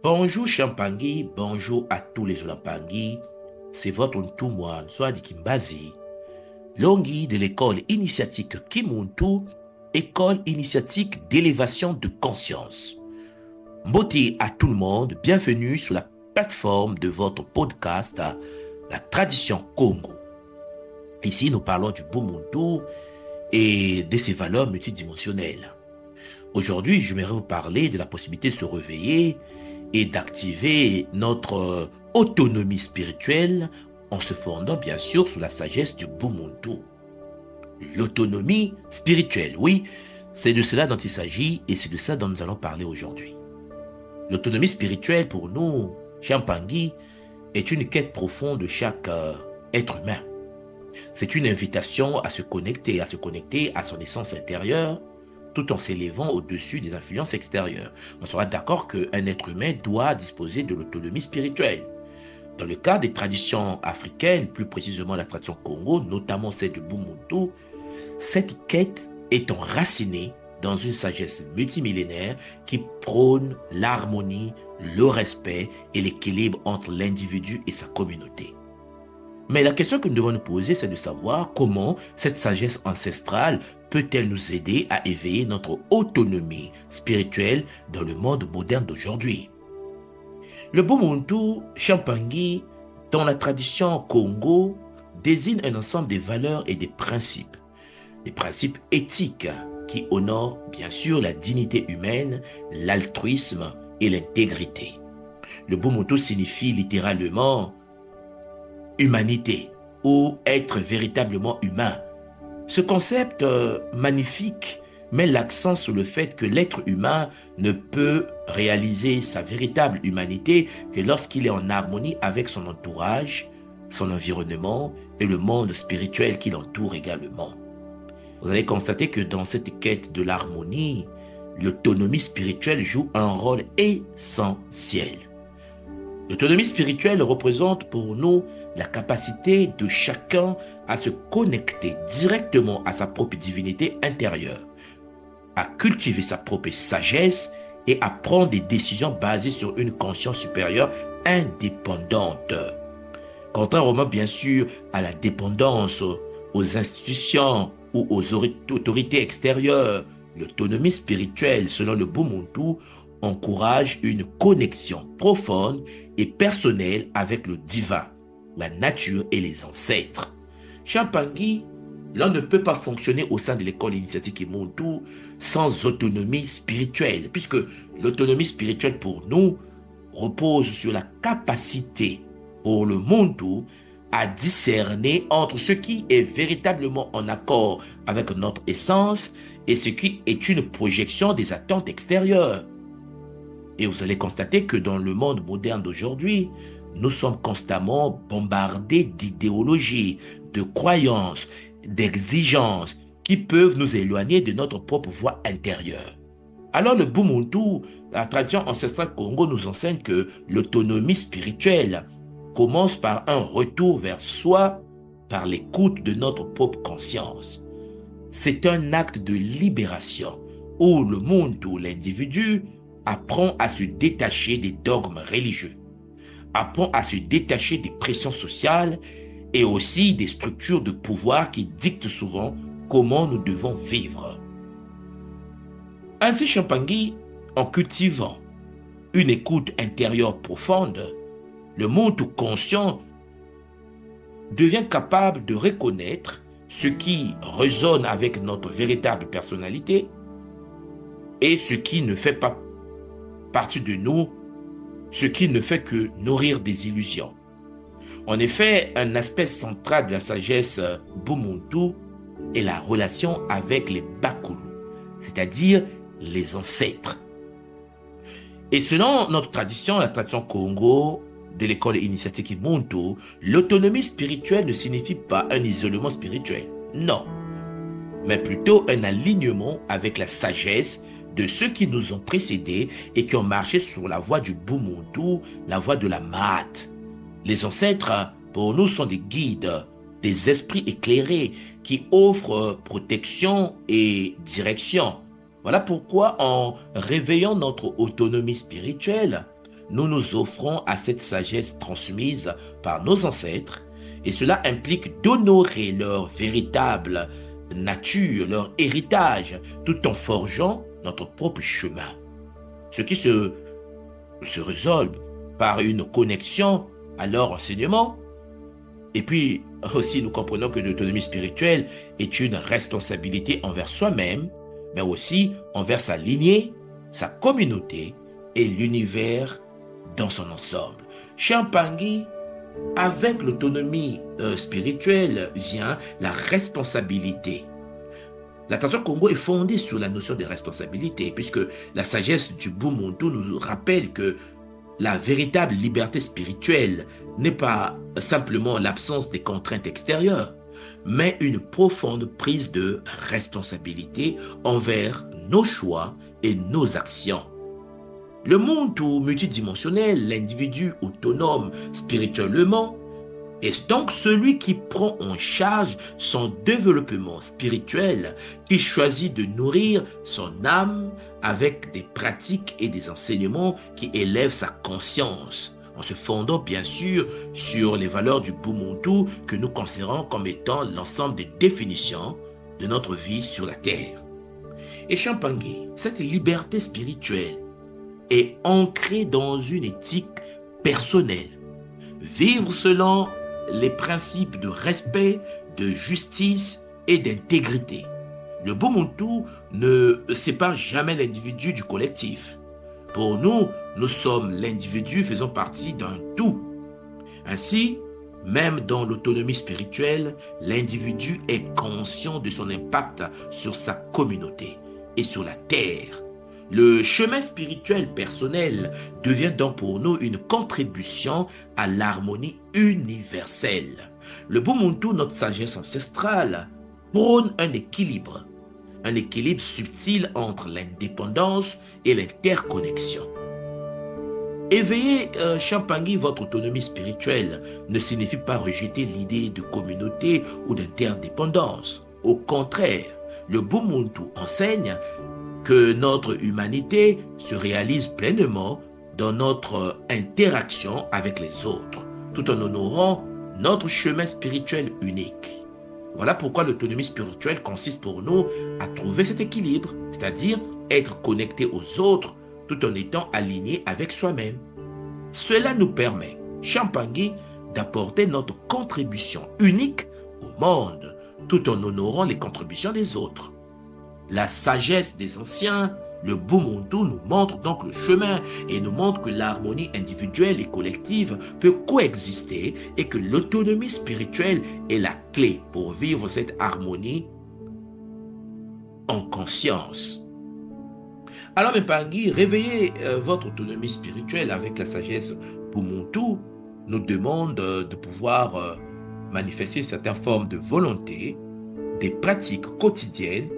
Bonjour Champangui, bonjour à tous les Olampangui. C'est votre Ntumwa, soit dit Kimbazi, Longhi de l'école initiatique Kimuntu, école initiatique d'élévation de conscience. Mboti à tout le monde, bienvenue sur la plateforme de votre podcast La Tradition Congo. Ici, nous parlons du Bumuntu et de ses valeurs multidimensionnelles. Aujourd'hui, j'aimerais vous parler de la possibilité de se réveiller et d'activer notre autonomie spirituelle en se fondant bien sûr sur la sagesse du Bumuntu. L'autonomie spirituelle, oui, c'est de cela dont il s'agit et c'est de ça dont nous allons parler aujourd'hui. L'autonomie spirituelle pour nous, Champangui, est une quête profonde de chaque être humain. C'est une invitation à se connecter à son essence intérieure, tout en s'élevant au-dessus des influences extérieures. On sera d'accord qu'un être humain doit disposer de l'autonomie spirituelle. Dans le cas des traditions africaines, plus précisément la tradition Congo, notamment celle du Bumuntu, cette quête est enracinée dans une sagesse multimillénaire qui prône l'harmonie, le respect et l'équilibre entre l'individu et sa communauté. Mais la question que nous devons nous poser, c'est de savoir comment cette sagesse ancestrale peut-elle nous aider à éveiller notre autonomie spirituelle dans le monde moderne d'aujourd'hui. Le Bumuntu Champangui, dans la tradition Congo, désigne un ensemble de valeurs et des principes éthiques qui honorent bien sûr la dignité humaine, l'altruisme et l'intégrité. Le Bumuntu signifie littéralement humanité ou être véritablement humain. Ce concept magnifique met l'accent sur le fait que l'être humain ne peut réaliser sa véritable humanité que lorsqu'il est en harmonie avec son entourage, son environnement et le monde spirituel qui l'entoure également. Vous allez constater que dans cette quête de l'harmonie, l'autonomie spirituelle joue un rôle essentiel. L'autonomie spirituelle représente pour nous la capacité de chacun à se connecter directement à sa propre divinité intérieure, à cultiver sa propre sagesse et à prendre des décisions basées sur une conscience supérieure indépendante. Contrairement bien sûr à la dépendance aux institutions ou aux autorités extérieures, l'autonomie spirituelle, selon le Bumuntu, encourage une connexion profonde et personnelle avec le divin, la nature et les ancêtres. Champangui, l'on ne peut pas fonctionner au sein de l'école initiatique Kimuntu sans autonomie spirituelle, puisque l'autonomie spirituelle pour nous repose sur la capacité pour le Muntu à discerner entre ce qui est véritablement en accord avec notre essence et ce qui est une projection des attentes extérieures. Et vous allez constater que dans le monde moderne d'aujourd'hui, nous sommes constamment bombardés d'idéologies, de croyances, d'exigences qui peuvent nous éloigner de notre propre voie intérieure. Alors le Bumuntu, la tradition ancestrale Congo nous enseigne que l'autonomie spirituelle commence par un retour vers soi, par l'écoute de notre propre conscience. C'est un acte de libération où le Muntu, l'individu, apprend à se détacher des dogmes religieux, apprend à se détacher des pressions sociales et aussi des structures de pouvoir qui dictent souvent comment nous devons vivre. Ainsi, Champangui, en cultivant une écoute intérieure profonde, le monde conscient devient capable de reconnaître ce qui résonne avec notre véritable personnalité et ce qui ne fait pas partie de nous, ce qui ne fait que nourrir des illusions. En effet, un aspect central de la sagesse Bumuntu est la relation avec les Bakulu, c'est-à-dire les ancêtres. Et selon notre tradition, la tradition Congo, de l'école initiatique Ubuntu, l'autonomie spirituelle ne signifie pas un isolement spirituel, non, mais plutôt un alignement avec la sagesse de ceux qui nous ont précédés et qui ont marché sur la voie du Bumuntu, la voie de la Maat. Les ancêtres, pour nous, sont des guides, des esprits éclairés qui offrent protection et direction. Voilà pourquoi, en réveillant notre autonomie spirituelle, nous nous offrons à cette sagesse transmise par nos ancêtres, et cela implique d'honorer leur véritable nature, leur héritage, tout en forgeant notre propre chemin. Ce qui se résolve par une connexion à leur enseignement. Et puis aussi, nous comprenons que l'autonomie spirituelle est une responsabilité envers soi-même, mais aussi envers sa lignée, sa communauté et l'univers dans son ensemble. Champangui, avec l'autonomie spirituelle vient la responsabilité. La tradition Congo est fondée sur la notion de responsabilité, puisque la sagesse du Bumuntu nous rappelle que la véritable liberté spirituelle n'est pas simplement l'absence des contraintes extérieures, mais une profonde prise de responsabilité envers nos choix et nos actions. Le monde multidimensionnel, l'individu autonome spirituellement, est donc celui qui prend en charge son développement spirituel, qui choisit de nourrir son âme avec des pratiques et des enseignements qui élèvent sa conscience, en se fondant bien sûr sur les valeurs du Bumuntu que nous considérons comme étant l'ensemble des définitions de notre vie sur la terre. Et Champangui, cette liberté spirituelle est ancrée dans une éthique personnelle. Vivre selon les principes de respect, de justice et d'intégrité. Le Bumuntu ne sépare jamais l'individu du collectif. Pour nous, nous sommes l'individu faisant partie d'un tout. Ainsi, même dans l'autonomie spirituelle, l'individu est conscient de son impact sur sa communauté et sur la terre. Le chemin spirituel personnel devient donc pour nous une contribution à l'harmonie universelle. Le Bumuntu, notre sagesse ancestrale, prône un équilibre subtil entre l'indépendance et l'interconnexion. Éveiller Champangui votre autonomie spirituelle ne signifie pas rejeter l'idée de communauté ou d'interdépendance. Au contraire, le Bumuntu enseigne que notre humanité se réalise pleinement dans notre interaction avec les autres, tout en honorant notre chemin spirituel unique. Voilà pourquoi l'autonomie spirituelle consiste pour nous à trouver cet équilibre, c'est-à-dire être connecté aux autres tout en étant aligné avec soi-même. Cela nous permet, Champangui, d'apporter notre contribution unique au monde, tout en honorant les contributions des autres. La sagesse des anciens, le Bumuntu nous montre donc le chemin et nous montre que l'harmonie individuelle et collective peut coexister et que l'autonomie spirituelle est la clé pour vivre cette harmonie en conscience. Alors Mpangui, réveiller votre autonomie spirituelle avec la sagesse Bumuntu nous demande de pouvoir manifester certaines formes de volonté, des pratiques quotidiennes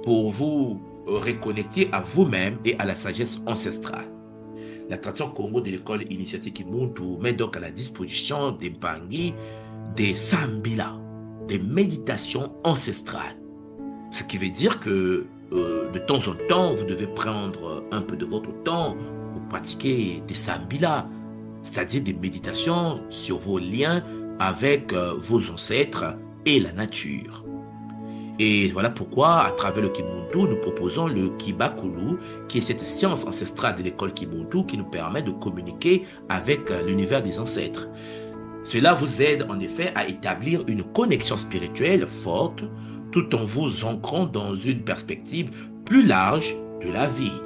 pour vous reconnecter à vous-même et à la sagesse ancestrale. La tradition Congo de l'école initiatique Kimuntu met donc à la disposition des Mpangui des sambila, des méditations ancestrales. Ce qui veut dire que de temps en temps, vous devez prendre un peu de votre temps pour pratiquer des sambila, c'est-à-dire des méditations sur vos liens avec vos ancêtres et la nature. Et voilà pourquoi, à travers le Kimuntu, nous proposons le Kibakulu, qui est cette science ancestrale de l'école Kimuntu qui nous permet de communiquer avec l'univers des ancêtres. Cela vous aide en effet à établir une connexion spirituelle forte, tout en vous ancrant dans une perspective plus large de la vie.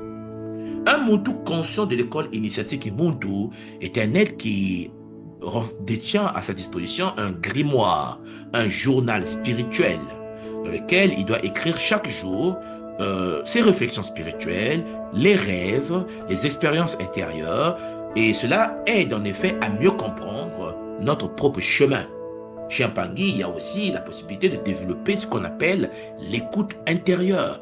Un Muntu conscient de l'école initiatique Kimuntu est un être qui détient à sa disposition un grimoire, un journal spirituel, dans lequel il doit écrire chaque jour ses réflexions spirituelles, les rêves, les expériences intérieures, et cela aide en effet à mieux comprendre notre propre chemin. Chez Mpangui, il y a aussi la possibilité de développer ce qu'on appelle l'écoute intérieure,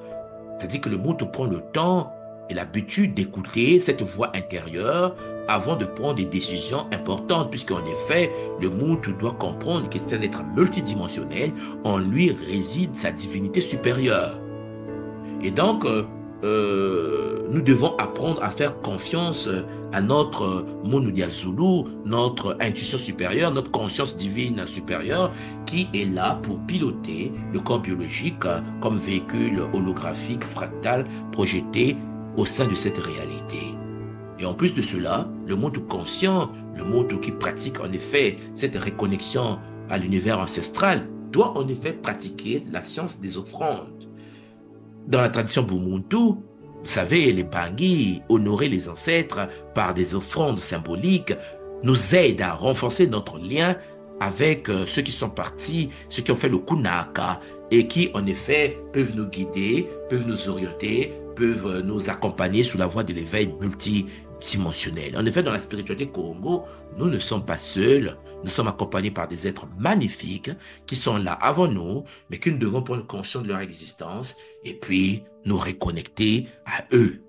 c'est-à-dire que le Muntu prend le temps et l'habitude d'écouter cette voix intérieure avant de prendre des décisions importantes, puisqu'en effet, le Muntu doit comprendre que c'est un être multidimensionnel, en lui réside sa divinité supérieure. Et donc, nous devons apprendre à faire confiance à notre Monudia Zulu, notre intuition supérieure, notre conscience divine supérieure, qui est là pour piloter le corps biologique comme véhicule holographique, fractal, projeté au sein de cette réalité. Et en plus de cela, le monde conscient, le monde qui pratique en effet cette reconnexion à l'univers ancestral, doit en effet pratiquer la science des offrandes. Dans la tradition Bumuntu, vous savez, les Bangui, honorer les ancêtres par des offrandes symboliques, nous aident à renforcer notre lien avec ceux qui sont partis, ceux qui ont fait le Kunaka, et qui, en effet, peuvent nous guider, peuvent nous orienter, peuvent nous accompagner sous la voie de l'éveil multidimensionnel. En effet, dans la spiritualité Congo, nous ne sommes pas seuls, nous sommes accompagnés par des êtres magnifiques qui sont là avant nous, mais que nous devons prendre conscience de leur existence et puis nous reconnecter à eux.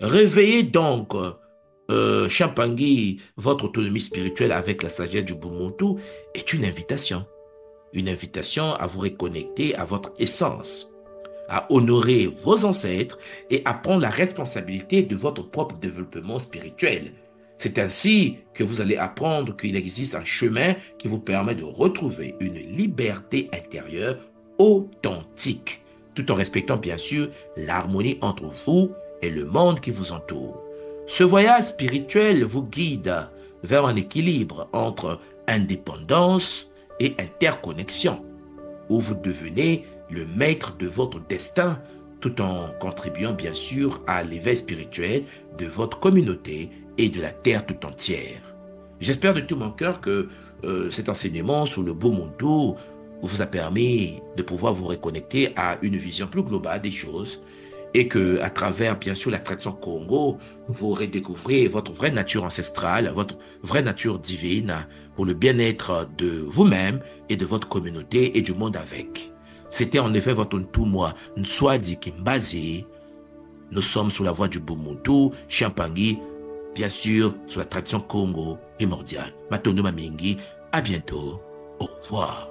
Réveillez donc, Champangui, votre autonomie spirituelle avec la sagesse du Bumuntu est une invitation. Une invitation à vous reconnecter à votre essence, à honorer vos ancêtres et à prendre la responsabilité de votre propre développement spirituel. C'est ainsi que vous allez apprendre qu'il existe un chemin qui vous permet de retrouver une liberté intérieure authentique, tout en respectant bien sûr l'harmonie entre vous et le monde qui vous entoure. Ce voyage spirituel vous guide vers un équilibre entre indépendance et interconnexion, où vous devenez le maître de votre destin tout en contribuant bien sûr à l'éveil spirituel de votre communauté et de la terre tout entière. J'espère de tout mon cœur que cet enseignement sur le Bumuntu vous a permis de pouvoir vous reconnecter à une vision plus globale des choses et que, à travers, bien sûr, la tradition Congo, vous redécouvrez votre vraie nature ancestrale, votre vraie nature divine pour le bien-être de vous-même et de votre communauté et du monde avec. C'était en effet votre Ntumwa Nswadi Kimbazi. Nous sommes sous la voie du Bumuntu, Champangui, bien sûr, sous la tradition Congo primordiale. Matondo Mamingi, à bientôt. Au revoir.